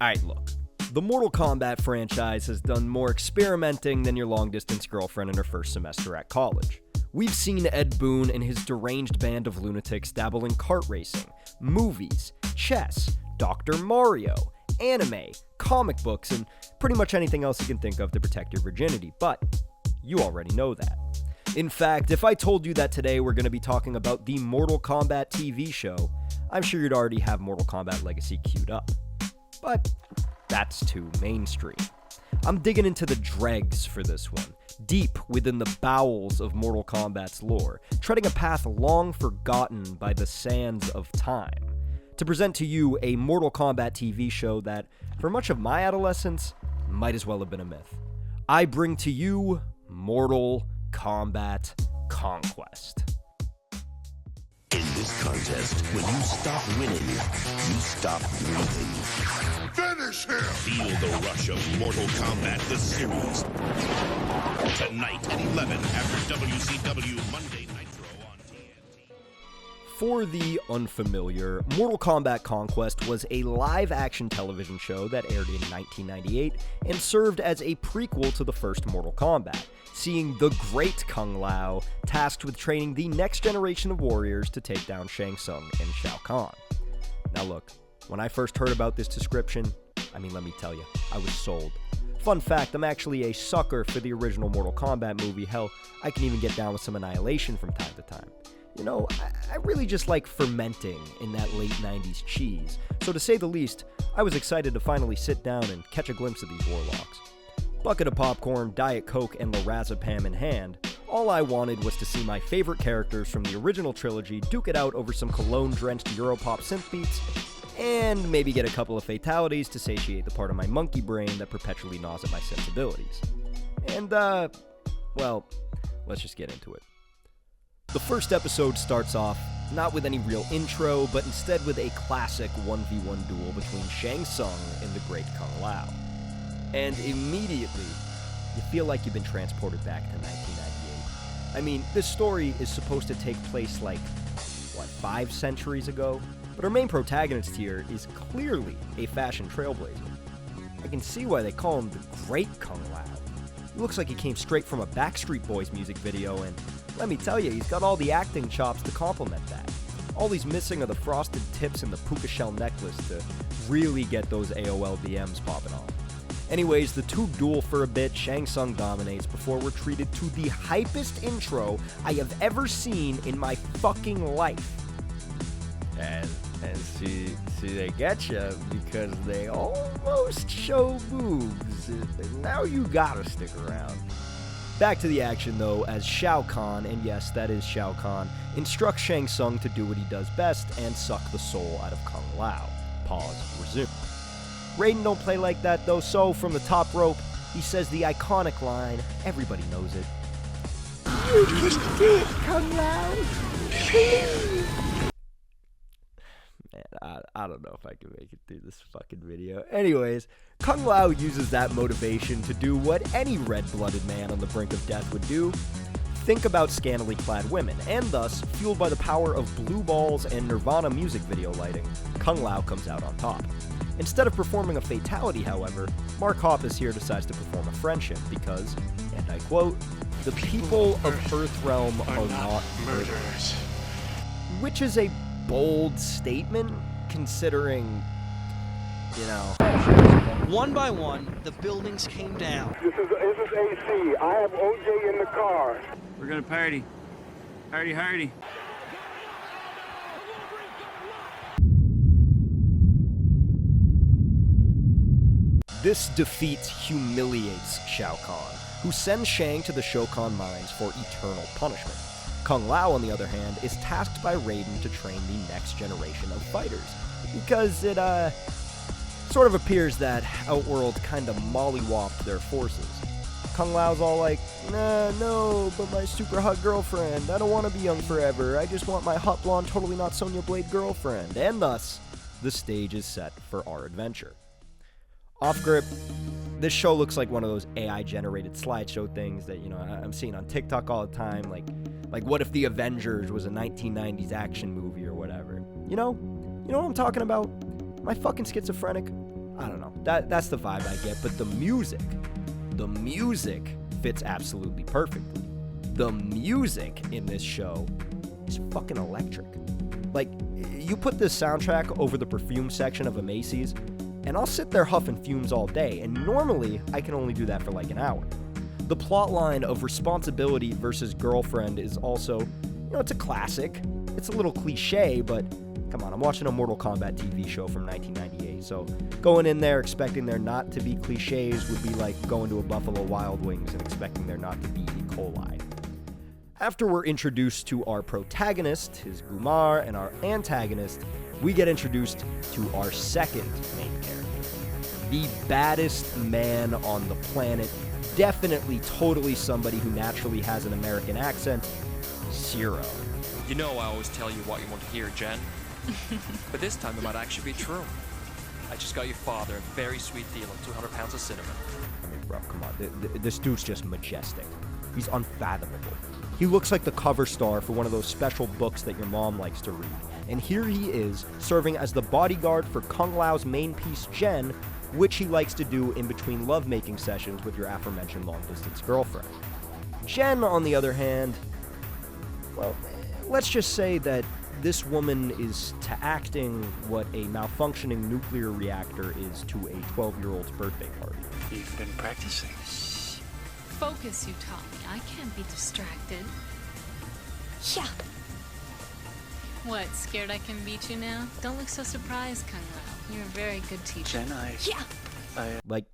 Alright, look. The Mortal Kombat franchise has done more experimenting than your long-distance girlfriend in her first semester at college. We've seen Ed Boon and his deranged band of lunatics dabble in kart racing, movies, chess, Dr. Mario, anime, comic books, and pretty much anything else you can think of to protect your virginity, but you already know that. In fact, if I told you that today we're going to be talking about the Mortal Kombat TV show, I'm sure you'd already have Mortal Kombat Legacy queued up. But that's too mainstream. I'm digging into the dregs for this one, deep within the bowels of Mortal Kombat's lore, treading a path long forgotten by the sands of time, to present to you a Mortal Kombat TV show that, for much of my adolescence, might as well have been a myth. I bring to you Mortal Kombat Conquest. In this contest, when you stop winning, you stop breathing. Finish him! Feel the rush of Mortal Kombat the series. Tonight at 11 after WCW Monday Nitro on TNT. For the unfamiliar, Mortal Kombat Conquest was a live-action television show that aired in 1998 and served as a prequel to the first Mortal Kombat, seeing the great Kung Lao tasked with training the next generation of warriors to take down Shang Tsung and Shao Kahn. Now look, when I first heard about this description, let me tell you, I was sold. Fun fact, I'm actually a sucker for the original Mortal Kombat movie. Hell, I can even get down with some Annihilation from time to time. You know, I really just like fermenting in that late 90s cheese. So to say the least, I was excited to finally sit down and catch a glimpse of these warlocks. Bucket of popcorn, Diet Coke, and lorazepam in hand, all I wanted was to see my favorite characters from the original trilogy duke it out over some cologne-drenched Europop synth beats, and maybe get a couple of fatalities to satiate the part of my monkey brain that perpetually gnaws at my sensibilities. And, well, let's just get into it. The first episode starts off not with any real intro, but instead with a classic 1v1 duel between Shang Tsung and the great Kung Lao. And immediately, you feel like you've been transported back to 1998. This story is supposed to take place 5 centuries ago? But our main protagonist here is clearly a fashion trailblazer. I can see why they call him the Great Kung Lao. He looks like he came straight from a Backstreet Boys music video, and let me tell you, he's got all the acting chops to complement that. All he's missing are the frosted tips and the puka shell necklace to really get those AOL BMs popping off. Anyways, the two duel for a bit, Shang Tsung dominates before we're treated to the hypest intro I have ever seen in my fucking life. And see, they get you because they almost show boobs. Now you gotta stick around. Back to the action though, as Shao Kahn, and yes, that is Shao Kahn, instructs Shang Tsung to do what he does best and suck the soul out of Kung Lao. Pause, resume. Raiden don't play like that though, so from the top rope, he says the iconic line, everybody knows it. You can do it, Kung Lao! Please! Man, I don't know if I can make it through this fucking video. Anyways, Kung Lao uses that motivation to do what any red-blooded man on the brink of death would do. Think about scantily clad women, and thus, fueled by the power of blue balls and Nirvana music video lighting, Kung Lao comes out on top. Instead of performing a fatality, however, Mark Hoppus here decides to perform a friendship because, and I quote, "The people of Earthrealm are not murderers." Which is a bold statement, considering, One by one, the buildings came down. This is AC. I have OJ in the car. We're gonna party. Party. This defeat humiliates Shao Kahn, who sends Shang to the Shokan mines for eternal punishment. Kung Lao, on the other hand, is tasked by Raiden to train the next generation of fighters, because it, sort of appears that Outworld kinda mollywopped their forces. Kung Lao's all like, "Nah, no, but my super hot girlfriend, I don't want to be young forever, I just want my hot blonde, totally not Sonya Blade girlfriend," and thus, the stage is set for our adventure. Off grip, this show looks like one of those AI-generated slideshow things that, I'm seeing on TikTok all the time, like what if the Avengers was a 1990s action movie or whatever. You know what I'm talking about? Am I fucking schizophrenic? I don't know. That's the vibe I get, but the music fits absolutely perfectly. The music in this show is fucking electric. Like, you put this soundtrack over the perfume section of a Macy's, and I'll sit there huffing fumes all day, and normally I can only do that for like an hour. The plot line of responsibility versus girlfriend is also, it's a classic. It's a little cliche, but come on, I'm watching a Mortal Kombat TV show from 1998, so going in there expecting there not to be cliches would be like going to a Buffalo Wild Wings and expecting there not to be E. coli. After we're introduced to our protagonist, his Gumar, and our antagonist, we get introduced to our second main character. The baddest man on the planet, definitely totally somebody who naturally has an American accent, Zero. You know I always tell you what you want to hear, Jen. But this time it might actually be true. I just got your father a very sweet deal of 200 pounds of cinnamon. I mean, bro, come on. This dude's just majestic. He's unfathomable. He looks like the cover star for one of those special books that your mom likes to read. And here he is, serving as the bodyguard for Kung Lao's main piece, Jen, which he likes to do in between lovemaking sessions with your aforementioned long-distance girlfriend. Jen, on the other hand, well, let's just say that this woman is to acting what a malfunctioning nuclear reactor is to a 12-year-old's birthday party. You've been practicing. Focus, you taught me. I can't be distracted. Yeah. What, scared I can beat you now? Don't look so surprised, Kung Lao. You're a very good teacher. Jen, Like,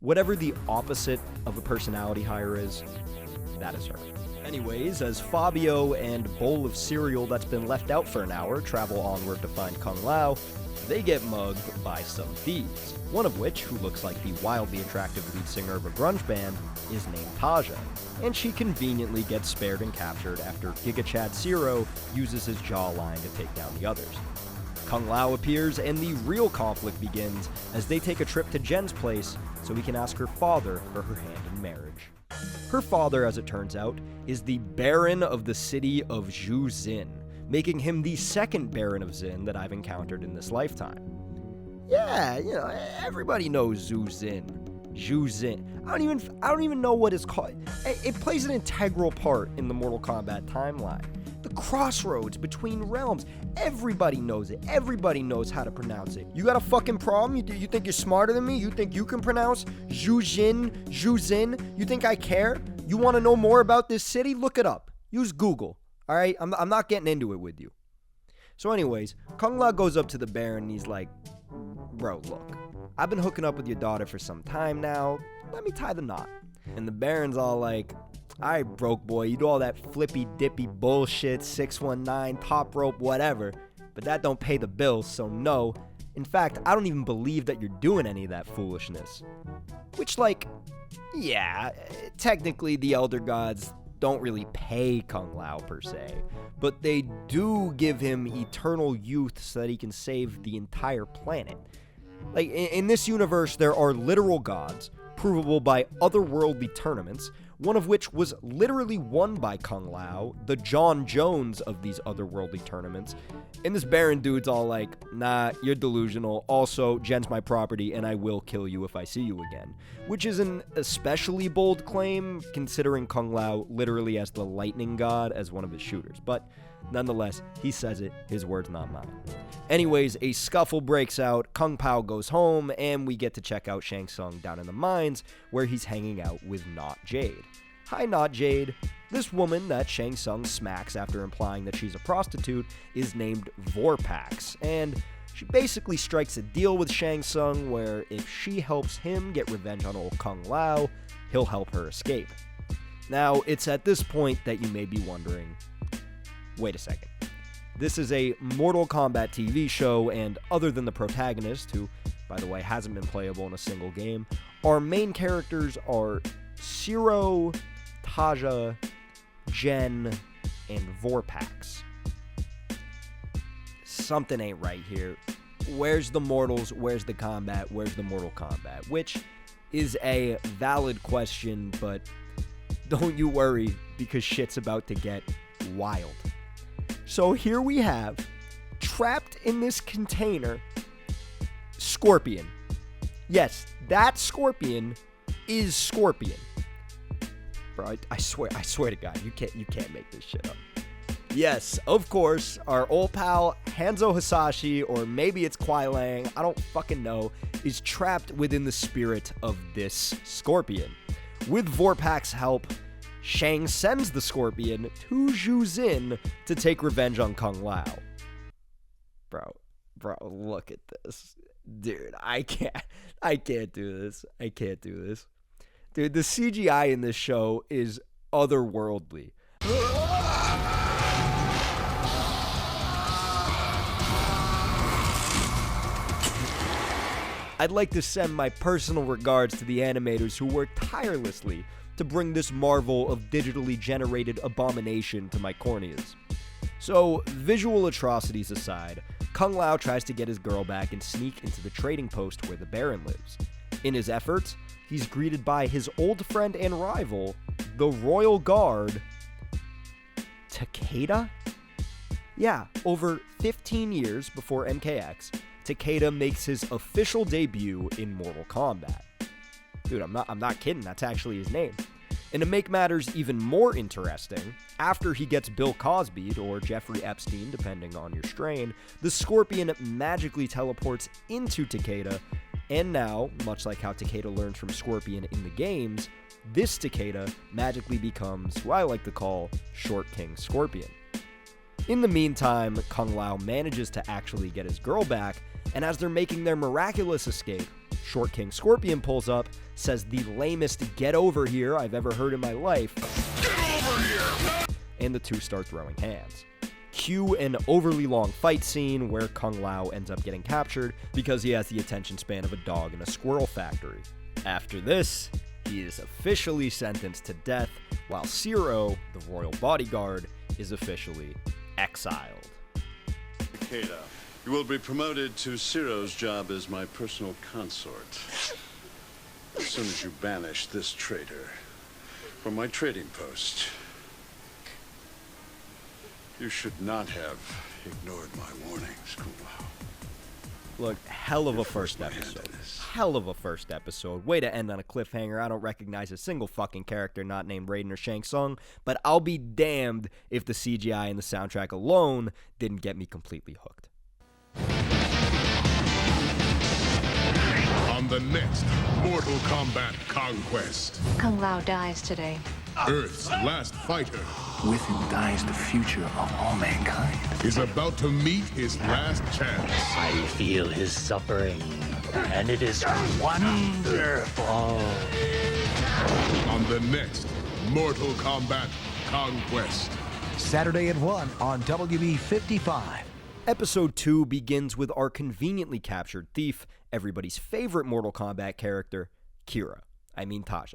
whatever the opposite of a personality hire is, that is her. Anyways, as Fabio and bowl of cereal that's been left out for an hour travel onward to find Kung Lao, they get mugged by some thieves, one of which, who looks like the wildly attractive lead singer of a grunge band, is named Taja, and she conveniently gets spared and captured after Giga Chad Zero uses his jawline to take down the others. Kung Lao appears, and the real conflict begins as they take a trip to Jen's place so he can ask her father for her hand in marriage. Her father, as it turns out, is the Baron of the city of Zhuzin, making him the second Baron of Zin that I've encountered in this lifetime. Yeah, everybody knows Zhuzin. I don't even know what it's called. It plays an integral part in the Mortal Kombat timeline. The crossroads between realms. Everybody knows it. Everybody knows how to pronounce it. You got a fucking problem? You think you're smarter than me? You think you can pronounce Zhuzin? You think I care? You want to know more about this city? Look it up. Use Google. All right? I'm not getting into it with you. So anyways, Kung Lao goes up to the Baron and he's like, bro, look, I've been hooking up with your daughter for some time now. Let me tie the knot. And the Baron's all like, all right, broke boy, you do all that flippy-dippy bullshit, 619, top rope, whatever, but that don't pay the bills, so no. In fact, I don't even believe that you're doing any of that foolishness. Which, like, yeah, technically the Elder Gods don't really pay Kung Lao per se, but they do give him eternal youth so that he can save the entire planet. Like, in this universe, there are literal gods, provable by otherworldly tournaments, one of which was literally won by Kung Lao, the John Jones of these otherworldly tournaments. And this Baron dude's all like, nah, you're delusional. Also, Jen's my property, and I will kill you if I see you again. Which is an especially bold claim, considering Kung Lao literally as the lightning god as one of his shooters. But nonetheless, he says it, his words, not mine. Anyways, a scuffle breaks out, Kung Pao goes home, and we get to check out Shang Tsung down in the mines, where he's hanging out with Not Jade. Hi, Not Jade. This woman that Shang Tsung smacks after implying that she's a prostitute is named Vorpax, and she basically strikes a deal with Shang Tsung where if she helps him get revenge on old Kung Lao, he'll help her escape. Now, it's at this point that you may be wondering, wait a second. This is a Mortal Kombat TV show, and other than the protagonist, who, by the way, hasn't been playable in a single game, our main characters are Zero, Taja, Jen, and Vorpax. Something ain't right here. Where's the mortals? Where's the combat? Where's the Mortal Kombat? Which is a valid question, but don't you worry, because shit's about to get wild. So here we have, trapped in this container, Scorpion. Yes, that Scorpion is Scorpion. Bro, I swear to God, you can't make this shit up. Yes, of course, our old pal Hanzo Hasashi, or maybe it's Kuai Lang, I don't fucking know, is trapped within the spirit of this Scorpion. With Vorpak's help, Shang sends the Scorpion to Zhu Zin to take revenge on Kung Lao. Bro, look at this. Dude, I can't do this. I can't do this. Dude, the CGI in this show is otherworldly. I'd like to send my personal regards to the animators who worked tirelessly to bring this marvel of digitally generated abomination to my corneas. So, visual atrocities aside, Kung Lao tries to get his girl back and sneak into the trading post where the Baron lives. In his efforts, he's greeted by his old friend and rival, the Royal Guard, Takeda? Yeah, over 15 years before MKX, Takeda makes his official debut in Mortal Kombat. Dude, I'm not kidding, that's actually his name. And to make matters even more interesting, after he gets Bill Cosby'd, or Jeffrey Epstein, depending on your strain, the Scorpion magically teleports into Takeda, and now, much like how Takeda learns from Scorpion in the games, this Takeda magically becomes who I like to call Short King Scorpion. In the meantime, Kung Lao manages to actually get his girl back, and as they're making their miraculous escape, Short King Scorpion pulls up, says the lamest "get over here" I've ever heard in my life, "Get over here!" and the two start throwing hands. Cue an overly long fight scene where Kung Lao ends up getting captured because he has the attention span of a dog in a squirrel factory. After this, he is officially sentenced to death, while Zero, the royal bodyguard, is officially exiled. Takeda, you will be promoted to Zero's job as my personal consort. As soon as you banish this traitor from my trading post. You should not have ignored my warnings, Kung Lao. Look, hell of a first episode. Hell of a first episode. Way to end on a cliffhanger. I don't recognize a single fucking character not named Raiden or Shang Tsung, but I'll be damned if the CGI and the soundtrack alone didn't get me completely hooked. On the next Mortal Kombat Conquest, Kung Lao dies today. Earth's last fighter With him dies the future of all mankind. is about to meet his last chance. I feel his suffering, and it is wonderful. On the next Mortal Kombat Conquest. Saturday at 1 on WB 55. Episode 2 begins with our conveniently captured thief, everybody's favorite Mortal Kombat character, Kira. I mean Tasha.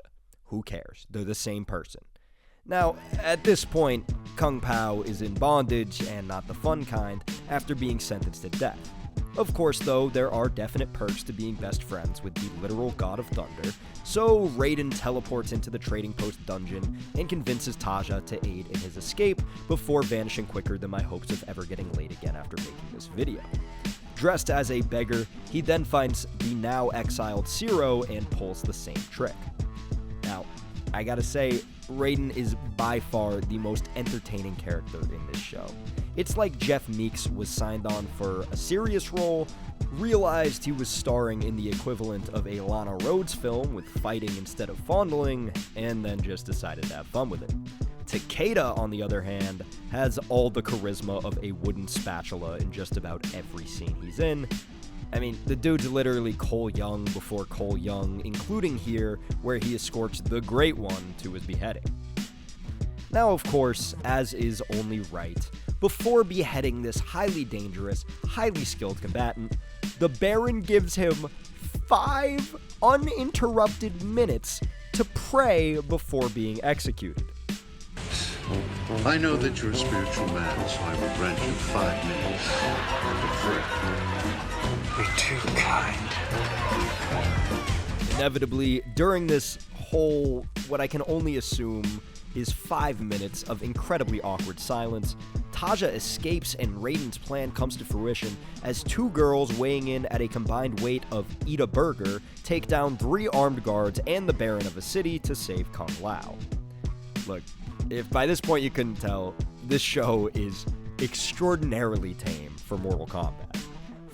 Who cares? They're the same person. Now, at this point, Kung Pao is in bondage, and not the fun kind, after being sentenced to death. Of course, though, there are definite perks to being best friends with the literal God of Thunder, so Raiden teleports into the trading post dungeon and convinces Tasha to aid in his escape before vanishing quicker than my hopes of ever getting laid again after making this video. Dressed as a beggar, he then finds the now exiled Zero and pulls the same trick. Now, I gotta say, Raiden is by far the most entertaining character in this show. It's like Jeff Meeks was signed on for a serious role, realized he was starring in the equivalent of a Lana Rhoades film with fighting instead of fondling, and then just decided to have fun with it. Takeda, on the other hand, has all the charisma of a wooden spatula in just about every scene he's in. I mean, the dude's literally Cole Young before Cole Young, including here, where he escorts the Great One to his beheading. Now, of course, as is only right, before beheading this highly dangerous, highly skilled combatant, the Baron gives him 5 uninterrupted minutes to pray before being executed. I know that you're a spiritual man, so I will grant you 5 minutes to pray. You're too kind. Inevitably, during this whole, what I can only assume is 5 minutes of incredibly awkward silence, Taja escapes and Raiden's plan comes to fruition as two girls weighing in at a combined weight of eat a burger take down 3 armed guards and the Baron of a city to save Kung Lao. Look, if by this point you couldn't tell, this show is extraordinarily tame for Mortal Kombat.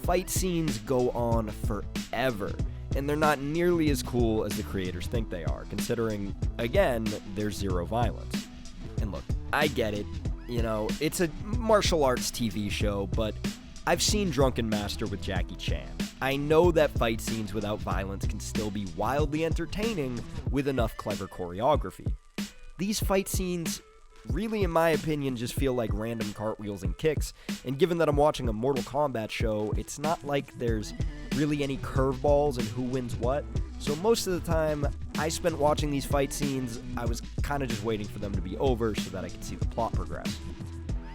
Fight scenes go on forever, and they're not nearly as cool as the creators think they are, considering, again, there's zero violence. And look, I get it, you know, it's a martial arts TV show, but I've seen Drunken Master with Jackie Chan. I know that fight scenes without violence can still be wildly entertaining with enough clever choreography. These fight scenes really, in my opinion, just feel like random cartwheels and kicks, and given that I'm watching a Mortal Kombat show, it's not like there's really any curveballs and who wins what, so most of the time I spent watching these fight scenes, I was kind of just waiting for them to be over so that I could see the plot progress.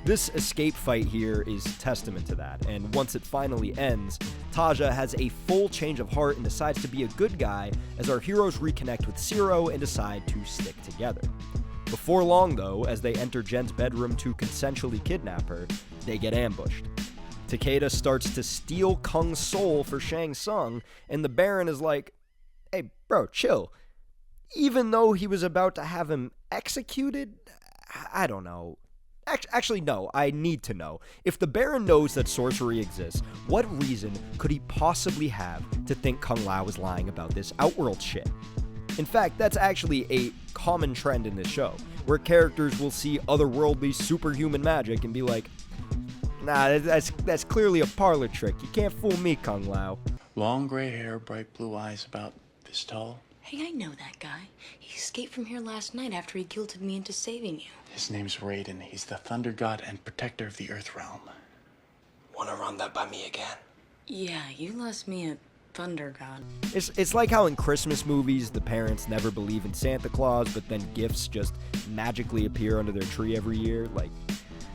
This escape fight here is testament to that, and once it finally ends, Taja has a full change of heart and decides to be a good guy as our heroes reconnect with Zero and decide to stick together. Before long, though, as they enter Jen's bedroom to consensually kidnap her, they get ambushed. Takeda starts to steal Kung's soul for Shang Tsung, and the Baron is like, "Hey, bro, chill." Even though he was about to have him executed? I don't know. Actually, no, I need to know. If the Baron knows that sorcery exists, what reason could he possibly have to think Kung Lao is lying about this Outworld shit? In fact, that's actually a common trend in this show, where characters will see otherworldly superhuman magic and be like, "Nah, that's clearly a parlor trick. You can't fool me, Kung Lao." Long gray hair, bright blue eyes, about this tall. Hey, I know that guy. He escaped from here last night after he guilted me into saving you. His name's Raiden. He's the Thunder God and protector of the Earth Realm. Wanna run that by me again? Yeah, you lost me a Thunder God. It's like how in Christmas movies, the parents never believe in Santa Claus, but then gifts just magically appear under their tree every year. Like,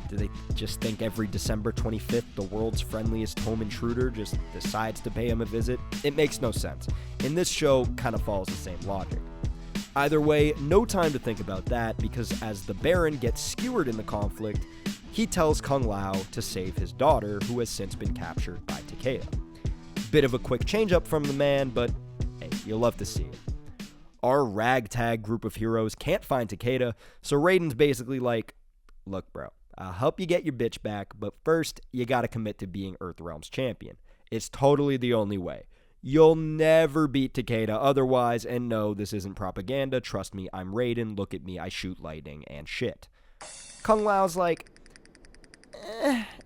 do they just think every December 25th, the world's friendliest home intruder just decides to pay him a visit? It makes no sense. And this show kind of follows the same logic. Either way, no time to think about that, because as the Baron gets skewered in the conflict, he tells Kung Lao to save his daughter, who has since been captured by Takeda. Bit of a quick change-up from the man, but hey, you'll love to see it. Our ragtag group of heroes can't find Takeda, so Raiden's basically like, "Look, bro, I'll help you get your bitch back, but first, you gotta commit to being Earthrealm's champion. It's totally the only way. You'll never beat Takeda otherwise, and no, this isn't propaganda. Trust me, I'm Raiden. Look at me, I shoot lightning and shit." Kung Lao's like,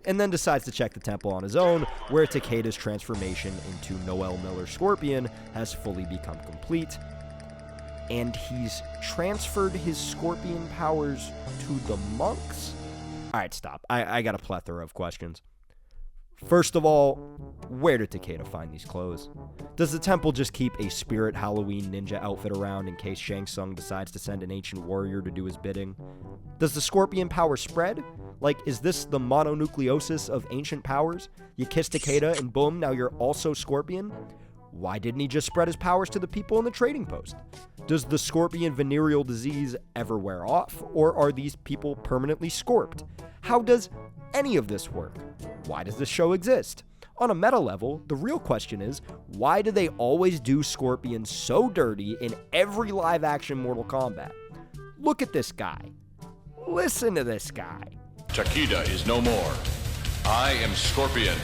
and then decides to check the temple on his own, where Takeda's transformation into Noel Miller Scorpion has fully become complete, and he's transferred his Scorpion powers to the monks? Alright, stop. I got a plethora of questions. First of all, where did Takeda find these clothes? Does the temple just keep a spirit Halloween ninja outfit around in case Shang Tsung decides to send an ancient warrior to do his bidding? Does the Scorpion power spread? Like, is this the mononucleosis of ancient powers? You kiss Takeda and boom, now you're also Scorpion? Why didn't he just spread his powers to the people in the trading post? Does the Scorpion venereal disease ever wear off, or are these people permanently scorped? How does any of this work? Why does this show exist? On a meta level, the real question is, why do they always do Scorpion so dirty in every live-action Mortal Kombat? Look at this guy. Listen to this guy. Takeda is no more. I am Scorpion.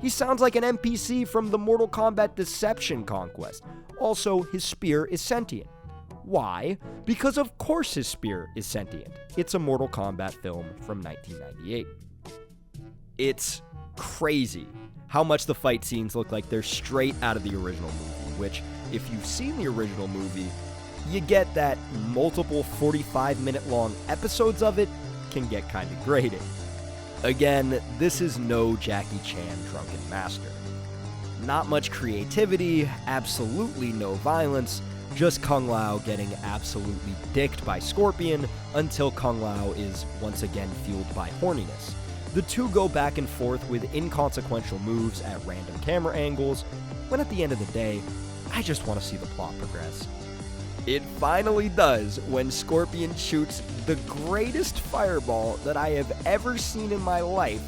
He sounds like an NPC from the Mortal Kombat Deception Conquest. Also, his spear is sentient. Why? Because of course his spear is sentient. It's a Mortal Kombat film from 1998. It's crazy how much the fight scenes look like they're straight out of the original movie, which, if you've seen the original movie, you get that multiple 45-minute long episodes of it can get kind of grating. Again, this is no Jackie Chan Drunken Master. Not much creativity, absolutely no violence, just Kung Lao getting absolutely dicked by Scorpion until Kung Lao is once again fueled by horniness. The two go back and forth with inconsequential moves at random camera angles, when at the end of the day, I just want to see the plot progress. It finally does when Scorpion shoots the greatest fireball that I have ever seen in my life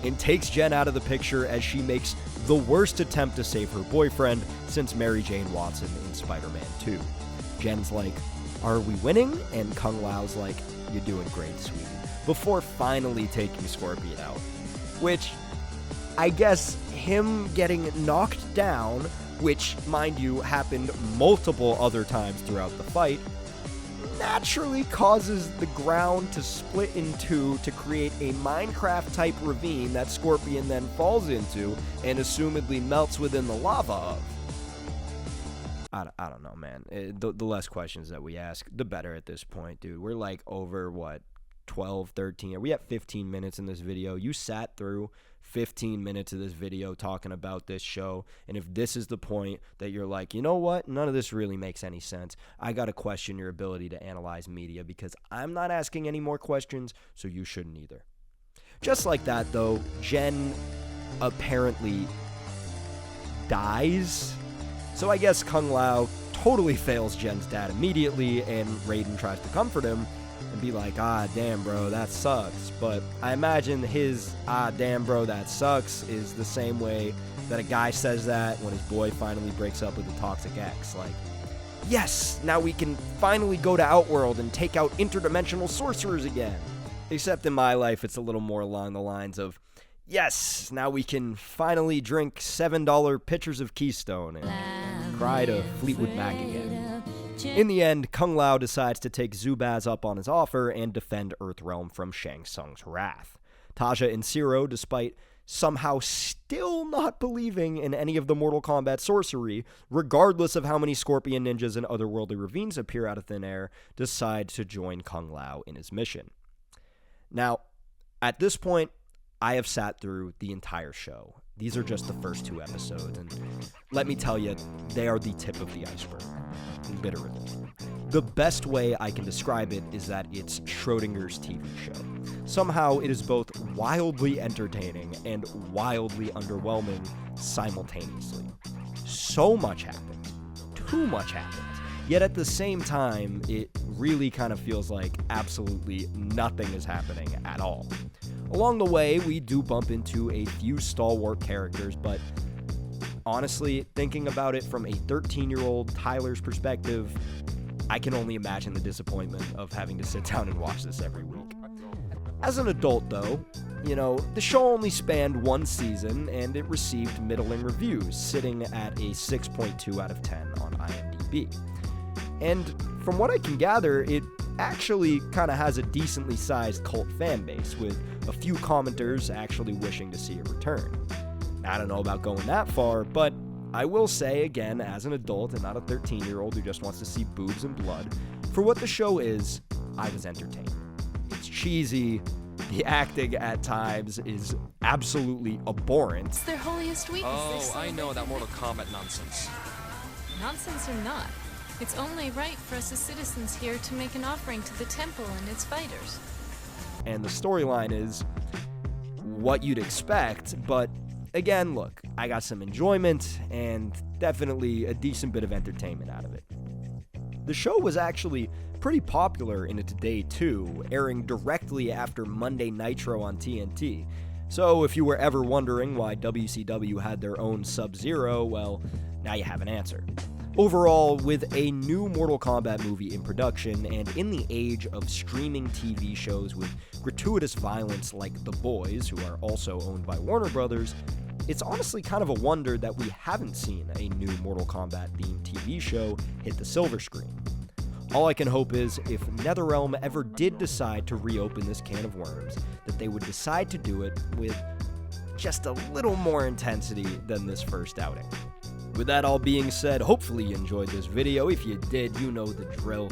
and takes Jen out of the picture as she makes the worst attempt to save her boyfriend since Mary Jane Watson in Spider-Man 2. Jen's like, "Are we winning?" And Kung Lao's like, "You're doing great, sweetie," before finally taking Scorpion out. Which, I guess, him getting knocked down, which, mind you, happened multiple other times throughout the fight, naturally causes the ground to split in two to create a Minecraft-type ravine that Scorpion then falls into and assumedly melts within the lava of. I don't know, man. The less questions that we ask, the better at this point, dude. We're like over, 12, 13. Are we at 15 minutes in this video? You sat through 15 minutes of this video talking about this show, and if this is the point that you're like, you know what, none of this really makes any sense, I gotta question your ability to analyze media, because I'm not asking any more questions, so you shouldn't either. Just like that, though, Jen apparently dies, so I guess Kung Lao totally fails Jen's dad immediately, and Raiden tries to comfort him and be like, "Ah, damn, bro, that sucks." But I imagine his "ah, damn, bro, that sucks" is the same way that a guy says that when his boy finally breaks up with a toxic ex. Like, yes, now we can finally go to Outworld and take out interdimensional sorcerers again. Except in my life, it's a little more along the lines of, yes, now we can finally drink $7 pitchers of Keystone and cry to Fleetwood Mac again. In the end, Kung Lao decides to take Zubaz up on his offer and defend Earthrealm from Shang Tsung's wrath. Taja and Zero, despite somehow still not believing in any of the Mortal Kombat sorcery, regardless of how many Scorpion ninjas and otherworldly ravines appear out of thin air, decide to join Kung Lao in his mission. Now, at this point, I have sat through the entire show. These are just the first 2 episodes, and let me tell you, they are the tip of the iceberg, literally. The best way I can describe it is that it's Schrodinger's TV show. Somehow, it is both wildly entertaining and wildly underwhelming simultaneously. So much happens. Too much happens. Yet at the same time, it really kind of feels like absolutely nothing is happening at all. Along the way, we do bump into a few stalwart characters, but honestly, thinking about it from a 13-year-old Tyler's perspective, I can only imagine the disappointment of having to sit down and watch this every week. As an adult, though, the show only spanned 1 season, and it received middling reviews, sitting at a 6.2 out of 10 on IMDb. And from what I can gather, it actually kind of has a decently sized cult fan base, with a few commenters actually wishing to see it return. I don't know about going that far, but I will say, again, as an adult and not a 13-year-old who just wants to see boobs and blood, for what the show is, I was entertained. It's cheesy, the acting at times is absolutely abhorrent. It's their holiest week. I know that Mortal Kombat nonsense. Nonsense or not, it's only right for us as citizens here to make an offering to the temple and its fighters. And the storyline is what you'd expect, but again, look, I got some enjoyment and definitely a decent bit of entertainment out of it. The show was actually pretty popular in its day too, airing directly after Monday Nitro on TNT. So if you were ever wondering why WCW had their own Sub-Zero, well, now you have an answer. Overall, with a new Mortal Kombat movie in production, and in the age of streaming TV shows with gratuitous violence like The Boys, who are also owned by Warner Brothers, it's honestly kind of a wonder that we haven't seen a new Mortal Kombat-themed TV show hit the silver screen. All I can hope is, if NetherRealm ever did decide to reopen this can of worms, that they would decide to do it with just a little more intensity than this first outing. With that all being said, hopefully you enjoyed this video. If you did, you know the drill.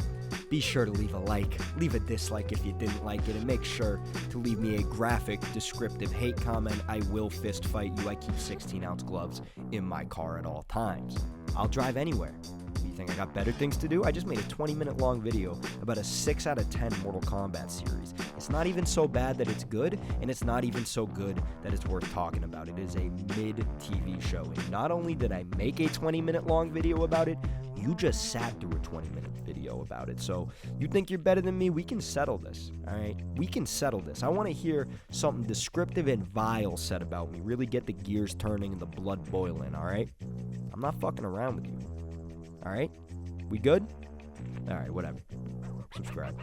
Be sure to leave a like, leave a dislike if you didn't like it, and make sure to leave me a graphic, descriptive hate comment. I will fist fight you. I keep 16-ounce gloves in my car at all times. I'll drive anywhere. You think I got better things to do? I just made a 20-minute long video about a 6 out of 10 Mortal Kombat series. It's not even so bad that it's good, and it's not even so good that it's worth talking about. It is a mid-TV show, and not only did I make a 20-minute long video about it, You just sat through a 20-minute video about it. So you think you're better than me? We can settle this, all right? We can settle this. I want to hear something descriptive and vile said about me. Really get the gears turning and the blood boiling, all right? I'm not fucking around with you, all right? We good? All right, whatever. Subscribe.